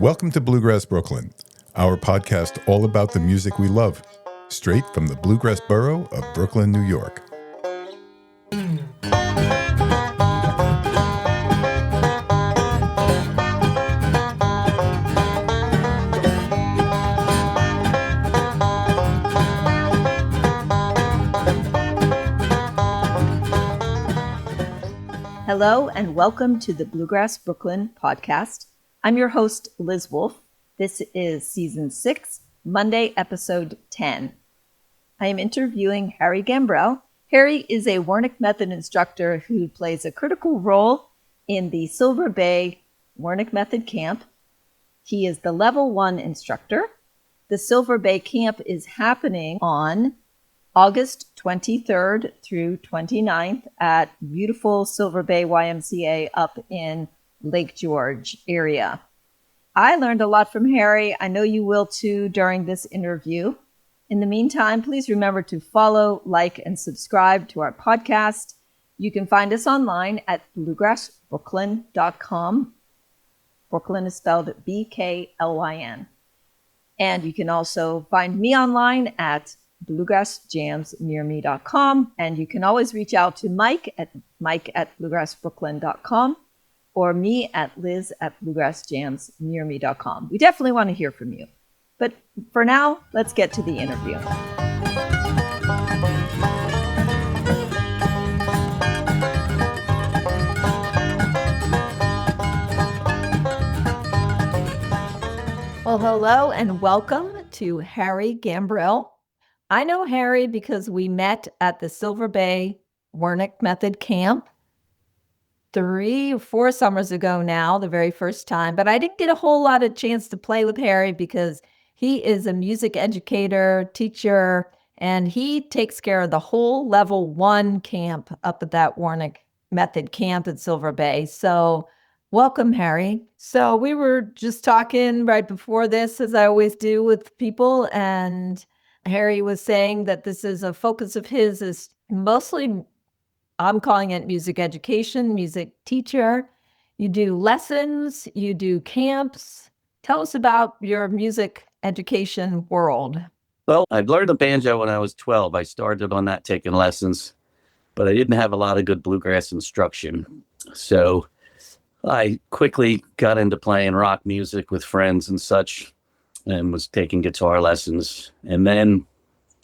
Welcome to Bluegrass Brooklyn, our podcast all about the music we love, straight from the Bluegrass borough of Brooklyn, New York. Hello and welcome to the Bluegrass Brooklyn podcast. I'm your host, Liz Wolfe. This is season 6, Monday, episode 10. I am interviewing Harry Gambrill. Harry is a Wernick Method instructor who plays a critical role in the Silver Bay Wernick Method camp. He is the level 1 instructor. The Silver Bay camp is happening on August 23rd through 29th at beautiful Silver Bay YMCA up in Lake George area. I learned a lot from Harry. I know you will too during this interview. In the meantime, please remember to follow, like, and subscribe to our podcast. You can find us online at bluegrassbrooklyn.com. Brooklyn is spelled BKLYN. And you can also find me online at bluegrassjamsnearme.com, and you can always reach out to Mike at bluegrassbrooklyn.com or me at liz@bluegrassjamsnearme.com. We definitely want to hear from you. But for now, let's get to the interview. Well, hello and welcome to Harry Gambrill. I know Harry because we met at the Silver Bay Wernick Method camp 3 or 4 summers ago now, the very first time. But I didn't get a whole lot of chance to play with Harry because he is a music educator, teacher, and he takes care of the whole level 1 camp up at that Wernick Method camp at Silver Bay. So welcome, Harry. So we were just talking right before this, as I always do with people, and Harry was saying that this is a focus of his is mostly, I'm calling it music education, music teacher. You do lessons, you do camps. Tell us about your music education world. Well, I learned the banjo when I was 12. I started on that taking lessons, but I didn't have a lot of good bluegrass instruction. So I quickly got into playing rock music with friends and such, and was taking guitar lessons. And then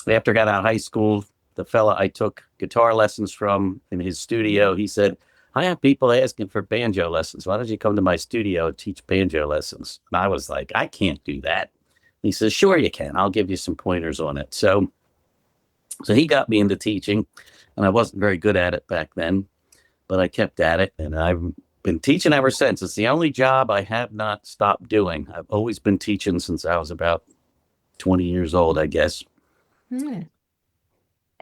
after I got out of high school, the fella I took guitar lessons from in his studio, he said, I have people asking for banjo lessons. Why don't you come to my studio and teach banjo lessons? And I was like, I can't do that. He says, sure you can. I'll give you some pointers on it. So he got me into teaching, and I wasn't very good at it back then, but I kept at it, and I've been teaching ever since. It's the only job I have not stopped doing. I've always been teaching since I was about 20 years old, I guess.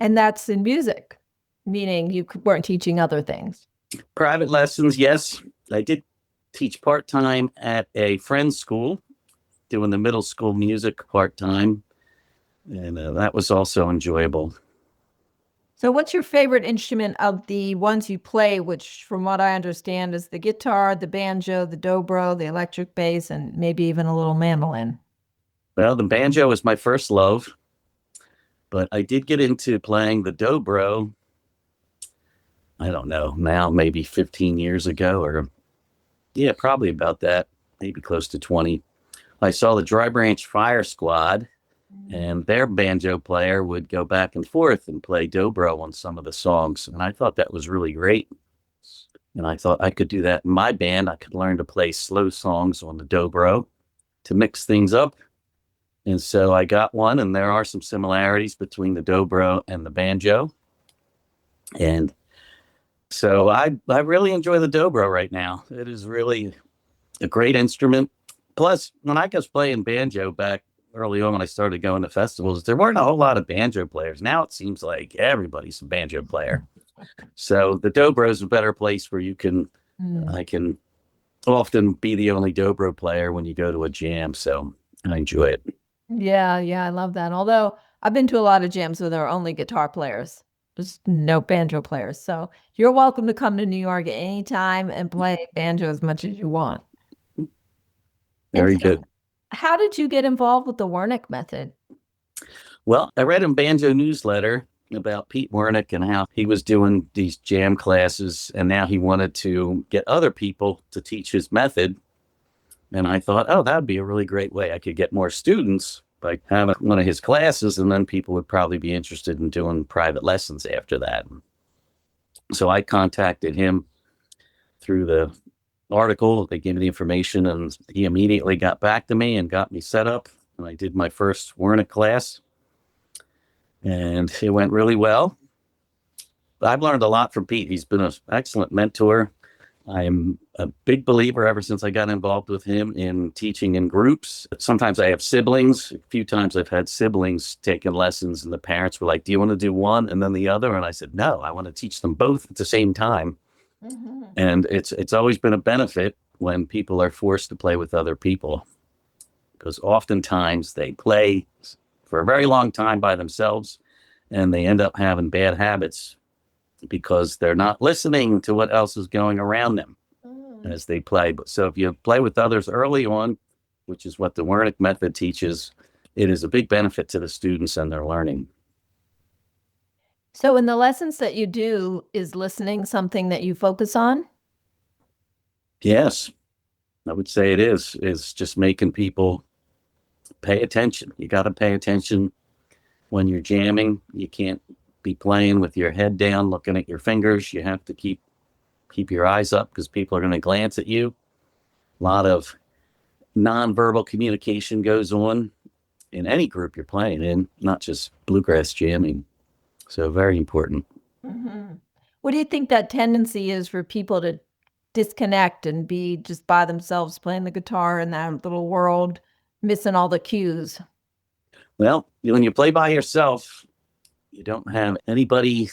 And that's in music, meaning you weren't teaching other things. Private lessons, yes. I did teach part-time at a friend's school, doing the middle school music part-time, and that was also enjoyable. So what's your favorite instrument of the ones you play, which from what I understand is the guitar, the banjo, the dobro, the electric bass, and maybe even a little mandolin? Well, the banjo was my first love, but I did get into playing the dobro, I don't know, now maybe 15 years ago, or yeah, probably about that, maybe close to 20. I saw the Dry Branch Fire Squad, and their banjo player would go back and forth and play dobro on some of the songs. And I thought that was really great. And I thought I could do that in my band. I could learn to play slow songs on the dobro to mix things up. And so I got one, and there are some similarities between the dobro and the banjo. And so I really enjoy the dobro right now. It is really a great instrument. Plus, when I was playing banjo back early on when I started going to festivals, there weren't a whole lot of banjo players. Now it seems like everybody's a banjo player. So the dobro is a better place where you can, I can often be the only dobro player when you go to a jam. So I enjoy it. Yeah, I love that. Although I've been to a lot of jams where there are only guitar players. There's no banjo players. So you're welcome to come to New York at any time and play banjo as much as you want. Very good. How did you get involved with the Wernick method? Well, I read a banjo newsletter about Pete Wernick and how he was doing these jam classes, and now he wanted to get other people to teach his method. And I thought, oh, that'd be a really great way. I could get more students by having one of his classes, and then people would probably be interested in doing private lessons after that. So I contacted him through the article. They gave me the information, and he immediately got back to me and got me set up. And I did my first Wernick class, and it went really well. I've learned a lot from Pete. He's been an excellent mentor. I'm a big believer ever since I got involved with him in teaching in groups. Sometimes I have siblings. A few times I've had siblings taking lessons, and the parents were like, do you want to do one and then the other? And I said, no, I want to teach them both at the same time. Mm-hmm. And it's always been a benefit when people are forced to play with other people, because oftentimes they play for a very long time by themselves, and they end up having bad habits because they're not listening to what else is going around them as they play. But so if you play with others early on, which is what the Wernick method teaches, it is a big benefit to the students and their learning. So in the lessons that you do, is listening something that you focus on? Yes, I would say it is. It's just making people pay attention. You got to pay attention when you're jamming. You can't be playing with your head down, looking at your fingers. You have to keep your eyes up, because people are going to glance at you. A lot of nonverbal communication goes on in any group you're playing in, not just bluegrass jamming. So very important. Mm-hmm. What do you think that tendency is for people to disconnect and be just by themselves playing the guitar in that little world, missing all the cues? Well, when you play by yourself, you don't have anybody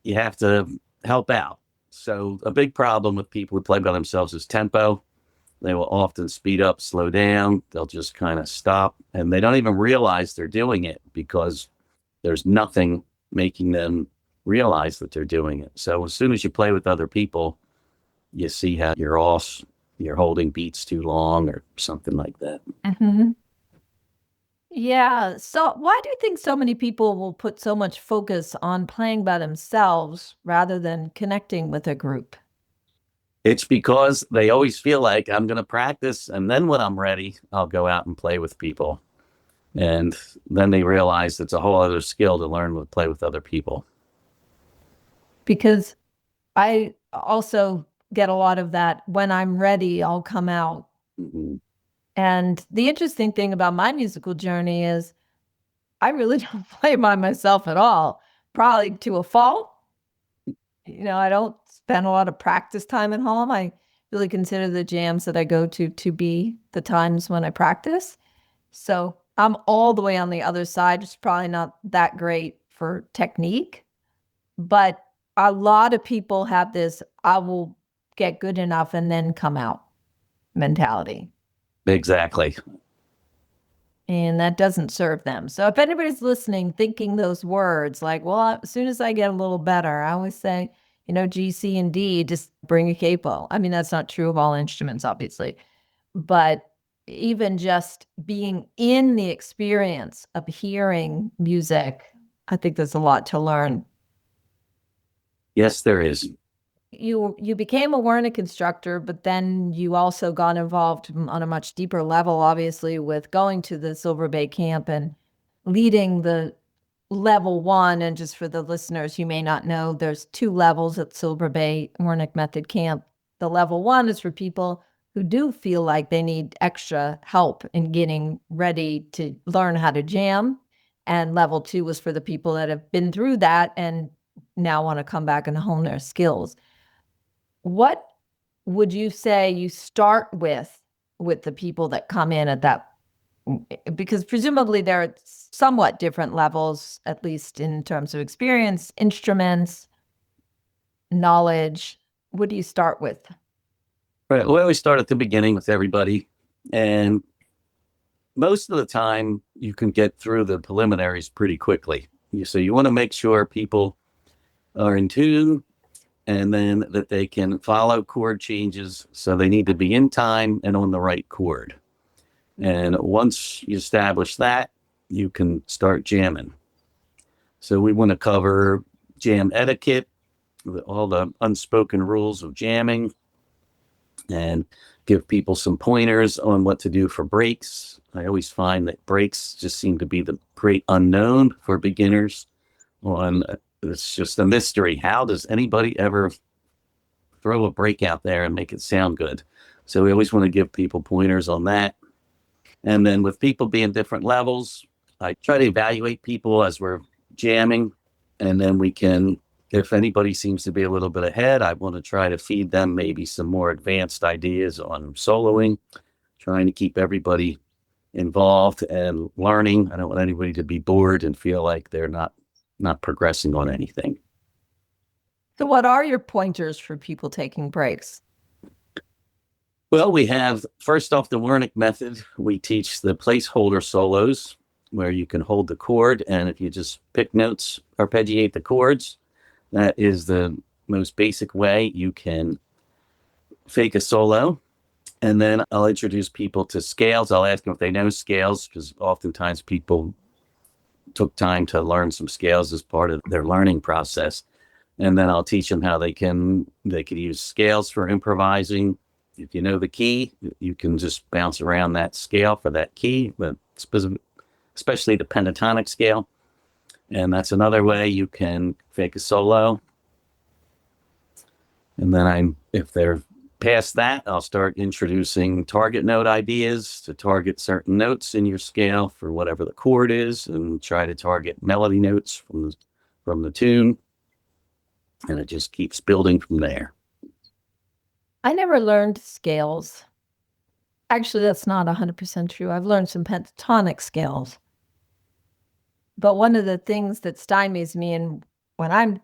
you have to help out. So a big problem with people who play by themselves is tempo. They will often speed up, slow down. They'll just kind of stop, and they don't even realize they're doing it because there's nothing making them realize that they're doing it. So as soon as you play with other people, you see how you're holding beats too long or something like that. Mm-hmm. Yeah. So why do you think so many people will put so much focus on playing by themselves rather than connecting with a group? It's because they always feel like, I'm going to practice, and then when I'm ready, I'll go out and play with people. And then they realize it's a whole other skill to learn to play with other people. Because I also get a lot of that, when I'm ready, I'll come out. Mm-hmm. And the interesting thing about my musical journey is I really don't play by myself at all, probably to a fault. I don't spend a lot of practice time at home. I really consider the jams that I go to be the times when I practice. So I'm all the way on the other side. It's probably not that great for technique, but a lot of people have this, I will get good enough and then come out mentality. Exactly. And that doesn't serve them. So if anybody's listening, thinking those words like, well, as soon as I get a little better, I always say, G, C, and D, just bring a capo. I mean, that's not true of all instruments, obviously. But even just being in the experience of hearing music, I think there's a lot to learn. Yes, there is. You became a Wernick instructor, but then you also got involved on a much deeper level, obviously, with going to the Silver Bay camp and leading the level 1. And just for the listeners, you may not know, there's 2 levels at Silver Bay Wernick Method Camp. The level 1 is for people who do feel like they need extra help in getting ready to learn how to jam. And level 2 was for the people that have been through that and now want to come back and hone their skills. What would you say you start with the people that come in at that? Because presumably there are somewhat different levels, at least in terms of experience, instruments, knowledge. What do you start with? Right. We always start at the beginning with everybody. And most of the time, you can get through the preliminaries pretty quickly. So you want to make sure people are in tune, and then that they can follow chord changes. So they need to be in time and on the right chord. And once you establish that, you can start jamming. So we want to cover jam etiquette, all the unspoken rules of jamming, and give people some pointers on what to do for breaks. I always find that breaks just seem to be the great unknown for beginners. It's just a mystery. How does anybody ever throw a break out there and make it sound good? So we always want to give people pointers on that. And then with people being different levels, I try to evaluate people as we're jamming, and then we can, if anybody seems to be a little bit ahead, I want to try to feed them maybe some more advanced ideas on soloing, trying to keep everybody involved and learning. I don't want anybody to be bored and feel like they're not progressing on anything. So what are your pointers for people taking breaks? Well, we have, first off, the Wernick method. We teach the placeholder solos where you can hold the chord, and if you just pick notes, arpeggiate the chords, that is the most basic way you can fake a solo. And then I'll introduce people to scales. I'll ask them if they know scales, because oftentimes people took time to learn some scales as part of their learning process. And then I'll teach them how they can use scales for improvising. If you know the key, you can just bounce around that scale for that key, but especially the pentatonic scale. And that's another way you can fake a solo. And then if they're past that, I'll start introducing target note ideas to target certain notes in your scale for whatever the chord is, and try to target melody notes from the tune. And it just keeps building from there. I never learned scales. Actually, that's not 100% true. I've learned some pentatonic scales. But one of the things that stymies me, and when I'm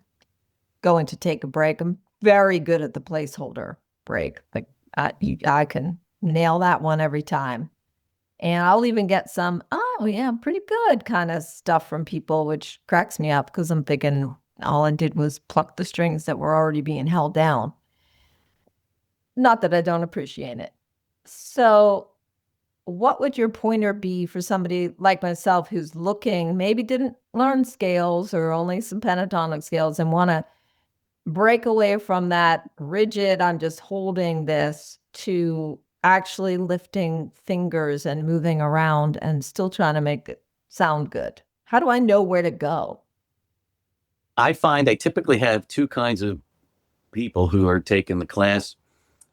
going to take a break, I'm very good at the placeholder break. Like I can nail that one every time. And I'll even get some, oh yeah, I'm pretty good kind of stuff from people, which cracks me up because I'm thinking all I did was pluck the strings that were already being held down. Not that I don't appreciate it. So what would your pointer be for somebody like myself who's looking, maybe didn't learn scales or only some pentatonic scales and want to break away from that rigid, I'm just holding this, to actually lifting fingers and moving around and still trying to make it sound good? How do I know where to go? I find I typically have two kinds of people who are taking the class.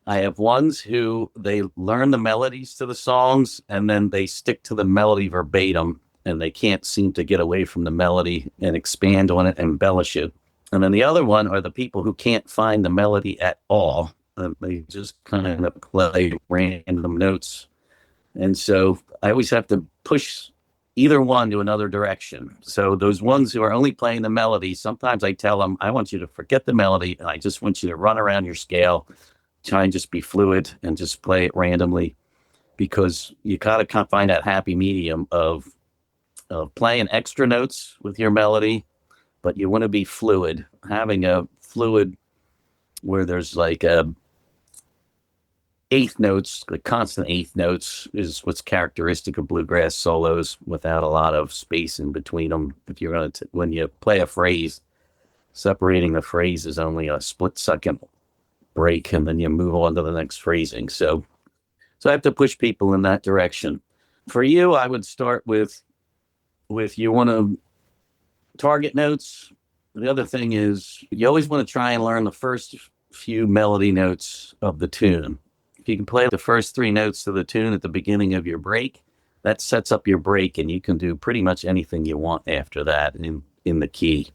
I have ones who they learn the melodies to the songs and then they stick to the melody verbatim, and they can't seem to get away from the melody and expand on it and embellish it. And then the other one are the people who can't find the melody at all. They just kind of play random notes. And so I always have to push either one to another direction. So those ones who are only playing the melody, sometimes I tell them, I want you to forget the melody and I just want you to run around your scale, try and just be fluid and just play it randomly, because you gotta find that happy medium of playing extra notes with your melody, but you want to be fluid. Having a fluid where there's like eighth notes, the constant eighth notes, is what's characteristic of bluegrass solos, without a lot of space in between them. If you're going to, when you play a phrase, separating the phrase is only a split second break, and then you move on to the next phrasing. So I have to push people in that direction. For you, I would start with you want to target notes. The other thing is you always want to try and learn the first few melody notes of the tune. If you can play the first three notes of the tune at the beginning of your break, that sets up your break, and you can do pretty much anything you want after that in the key.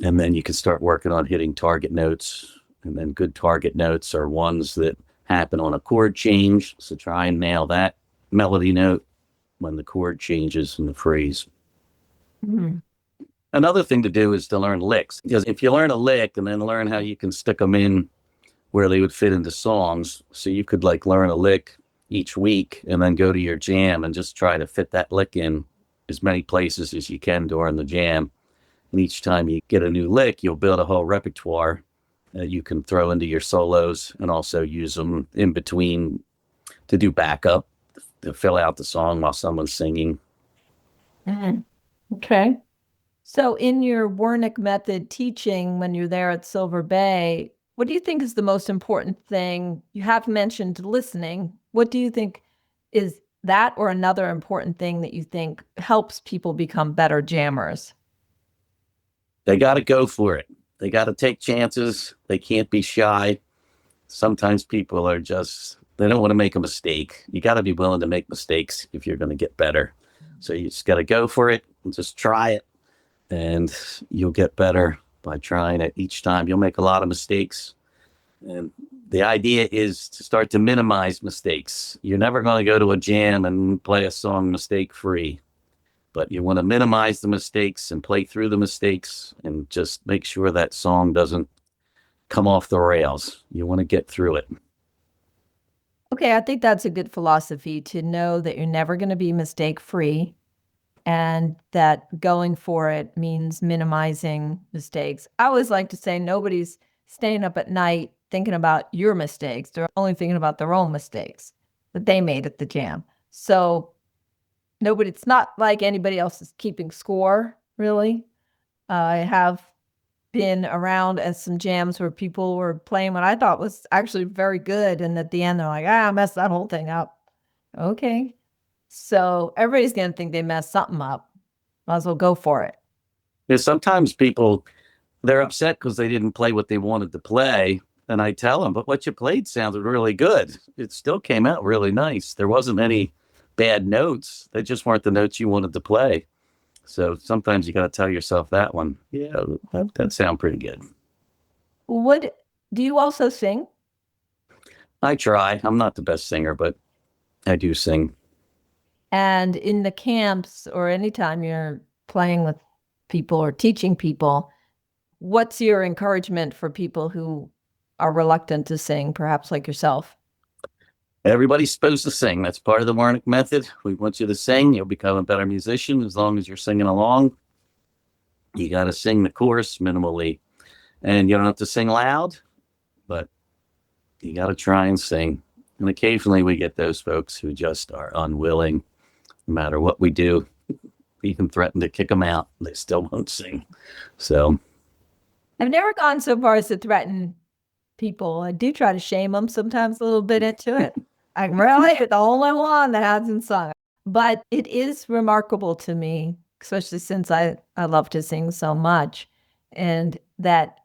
And then you can start working on hitting target notes. And then good target notes are ones that happen on a chord change. So try and nail that melody note when the chord changes in the phrase. Mm-hmm. Another thing to do is to learn licks, because if you learn a lick and then learn how you can stick them in where they would fit into songs, so you could like learn a lick each week and then go to your jam and just try to fit that lick in as many places as you can during the jam. And each time you get a new lick, you'll build a whole repertoire that you can throw into your solos and also use them in between to do backup to fill out the song while someone's singing. Mhm. Okay. So in your Wernick method teaching, when you're there at Silver Bay, what do you think is the most important thing? You have mentioned listening. What do you think is that or another important thing that you think helps people become better jammers? They got to go for it. They got to take chances. They can't be shy. Sometimes people are just, they don't want to make a mistake. You got to be willing to make mistakes if you're going to get better. So you just got to go for it and just try it. And you'll get better by trying it each time. You'll make a lot of mistakes. And the idea is to start to minimize mistakes. You're never going to go to a jam and play a song mistake free. But you want to minimize the mistakes and play through the mistakes and just make sure that song doesn't come off the rails. You want to get through it. Okay, I think that's a good philosophy to know that you're never going to be mistake free and that going for it means minimizing mistakes. I always like to say nobody's staying up at night thinking about your mistakes. They're only thinking about their own mistakes that they made at the jam. So nobody, it's not like anybody else is keeping score, really. I have been around at some jams where people were playing what I thought was actually very good. And at the end, they're like, I messed that whole thing up. Okay. So everybody's going to think they messed something up. Might as well go for it. Because sometimes people, they're upset because they didn't play what they wanted to play. And I tell them, but what you played sounded really good. It still came out really nice. There wasn't any bad notes. They just weren't the notes you wanted to play. So sometimes you got to tell yourself that one. Yeah, that sound pretty good. What do you also sing? I try. I'm not the best singer, but I do sing. And in the camps or anytime you're playing with people or teaching people, what's your encouragement for people who are reluctant to sing, perhaps like yourself? Everybody's supposed to sing. That's part of the Wernick method. We want you to sing. You'll become a better musician as long as you're singing along. You got to sing the chorus minimally. And you don't have to sing loud, but you got to try and sing. And occasionally we get those folks who just are unwilling, no matter what we do. We can threaten to kick them out. They still won't sing. So I've never gone so far as to threaten people. I do try to shame them sometimes a little bit into it. I'm really the only one that hasn't sung. But it is remarkable to me, especially since I love to sing so much, and that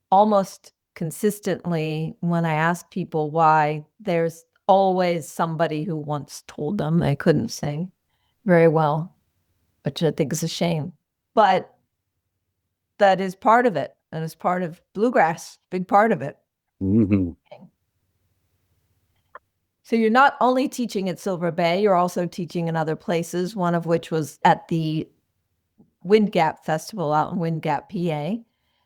almost consistently when I ask people why, there's always somebody who once told them they couldn't sing very well, which I think is a shame. But that is part of it. And it's part of bluegrass, big part of it. mhm. So you're not only teaching at Silver Bay, you're also teaching in other places, one of which was at the Wind Gap Festival out in Wind Gap, PA.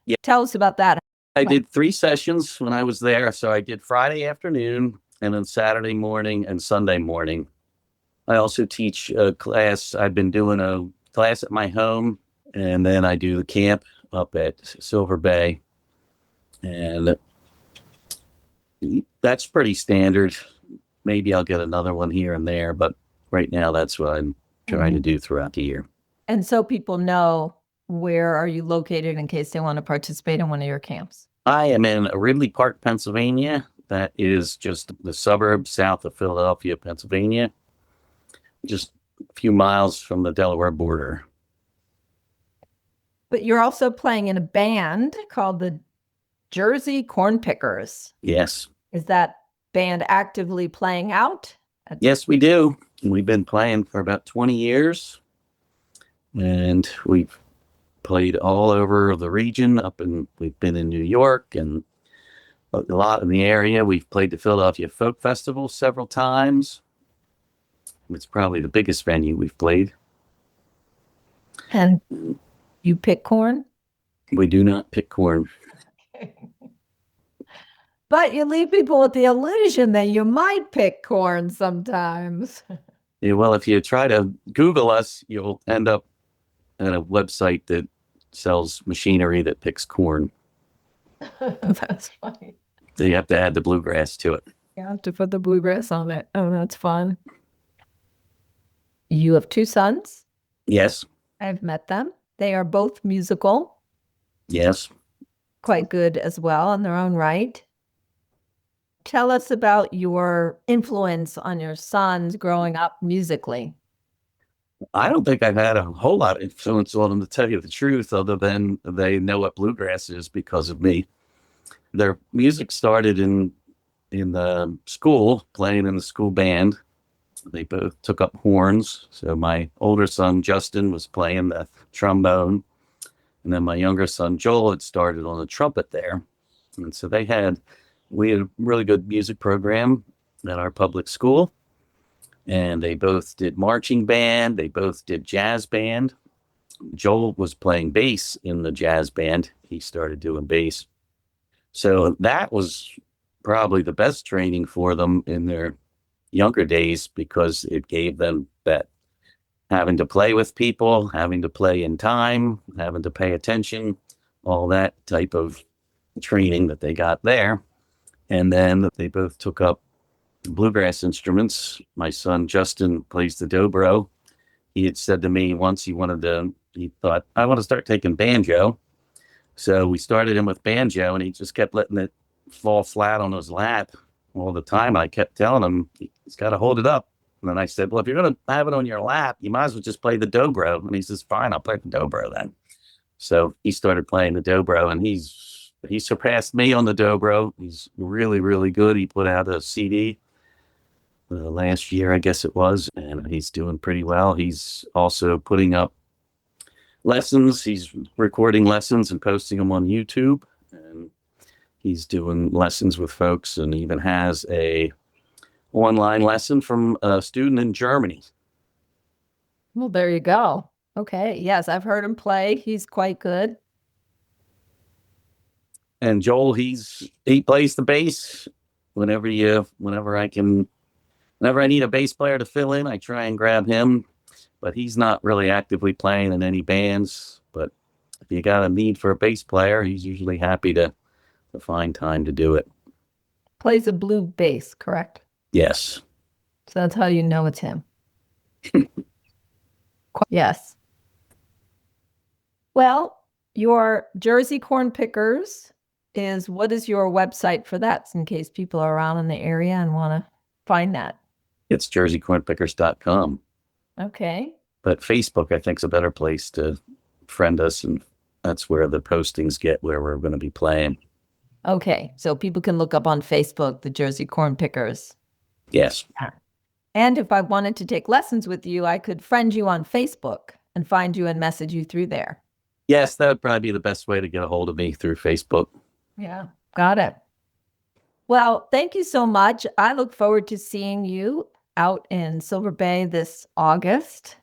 Yeah. Tell us about that. I did 3 sessions when I was there. So I did Friday afternoon and then Saturday morning and Sunday morning. I also teach a class. I've been doing a class at my home, and then I do the camp up at Silver Bay. And that's pretty standard. Maybe I'll get another one here and there, but right now that's what I'm trying to do throughout the year. And so people know where are you located in case they want to participate in one of your camps. I am in Ridley Park, Pennsylvania. That is just the suburb south of Philadelphia, Pennsylvania, just a few miles from the Delaware border. But you're also playing in a band called the Jersey Corn Pickers. Yes. Is that band actively playing out? Yes, we do. We've been playing for about 20 years, and we've played all over the region. We've been in New York and a lot in the area. We've played the Philadelphia Folk Festival several times. It's probably the biggest venue we've played. And you pick corn? We do not pick corn. But you leave people with the illusion that you might pick corn sometimes. Yeah, well, if you try to Google us, you'll end up at a website that sells machinery that picks corn. That's funny. So you have to add the bluegrass to it. You have to put the bluegrass on it. Oh, that's fun. You have two sons. Yes. I've met them. They are both musical, Yes. quite good as well in their own right. Tell us about your influence on your sons growing up musically. I don't think I've had a whole lot of influence on them, to tell you the truth, other than they know what bluegrass is because of me. Their music started in the school, playing in the school band. They both took up horns. So my older son, Justin, was playing the trombone. And then my younger son, Joel, had started on the trumpet there. And so we had a really good music program at our public school. And they both did marching band. They both did jazz band. Joel was playing bass in the jazz band. He started doing bass. So that was probably the best training for them in their younger days, because it gave them that having to play with people, having to play in time, having to pay attention, all that type of training that they got there. And then they both took up bluegrass instruments. My son, Justin, plays the dobro. He had said to me once he thought, I want to start taking banjo. So we started him with banjo, and he just kept letting it fall flat on his lap all the time. I kept telling him, he's got to hold it up. And then I said, well, if you're going to have it on your lap, you might as well just play the dobro. And he says, fine, I'll play the dobro then. So he started playing the dobro, and he surpassed me on the dobro. He's really, really good. He put out a CD last year, I guess it was, and he's doing pretty well. He's also putting up lessons. He's recording lessons and posting them on YouTube, and he's doing lessons with folks, and even has a online lesson from a student in Germany. Well, there you go. Okay. Yes, I've heard him play. He's quite good. And Joel, he plays the bass whenever I need a bass player to fill in, I try and grab him, but he's not really actively playing in any bands. But if you got a need for a bass player, he's usually happy to find time to do it. Plays a blue bass, correct? Yes. So that's how you know it's him. Yes. Well, your Jersey Corn Pickers what is your website for that, in case people are around in the area and want to find that? It's jerseycornpickers.com. Okay. But Facebook, I think, is a better place to friend us, and that's where the postings get where we're going to be playing. Okay. So people can look up on Facebook, the Jersey Corn Pickers. Yes. And if I wanted to take lessons with you, I could friend you on Facebook and find you and message you through there. Yes, that would probably be the best way to get a hold of me, through Facebook. Yeah, got it. Well, thank you so much. I look forward to seeing you out in Silver Bay this August.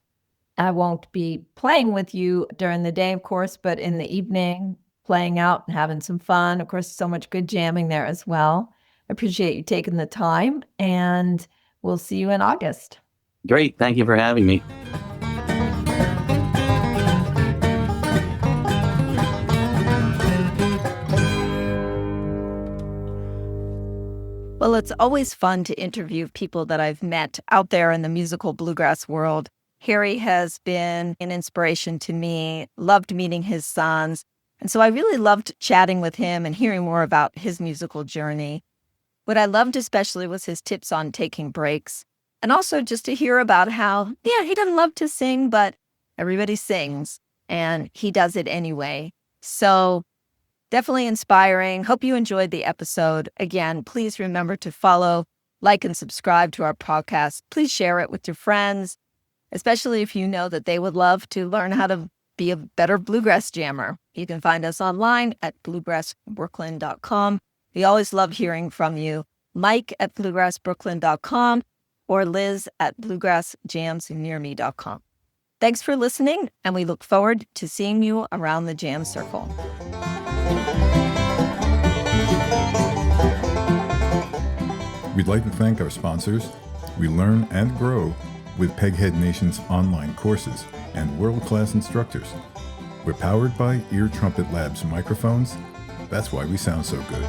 I won't be playing with you during the day, of course, but in the evening, playing out and having some fun. Of course, so much good jamming there as well. I appreciate you taking the time, and we'll see you in August. Great. Thank you for having me. Well, it's always fun to interview people that I've met out there in the musical bluegrass world. Harry has been an inspiration to me, loved meeting his sons. And so I really loved chatting with him and hearing more about his musical journey. What I loved especially was his tips on taking breaks, and also just to hear about how, he doesn't love to sing, but everybody sings, and he does it anyway. So definitely inspiring. Hope you enjoyed the episode. Again, please remember to follow, like, and subscribe to our podcast. Please share it with your friends, especially if you know that they would love to learn how to be a better bluegrass jammer. You can find us online at bluegrassbrooklyn.com. We always love hearing from you. Mike at bluegrassbrooklyn.com or Liz at bluegrassjamsnearme.com. Thanks for listening, and we look forward to seeing you around the jam circle. We'd like to thank our sponsors. We learn and grow with Peghead Nation's online courses and world-class instructors. We're powered by Ear Trumpet Labs microphones. That's why we sound so good.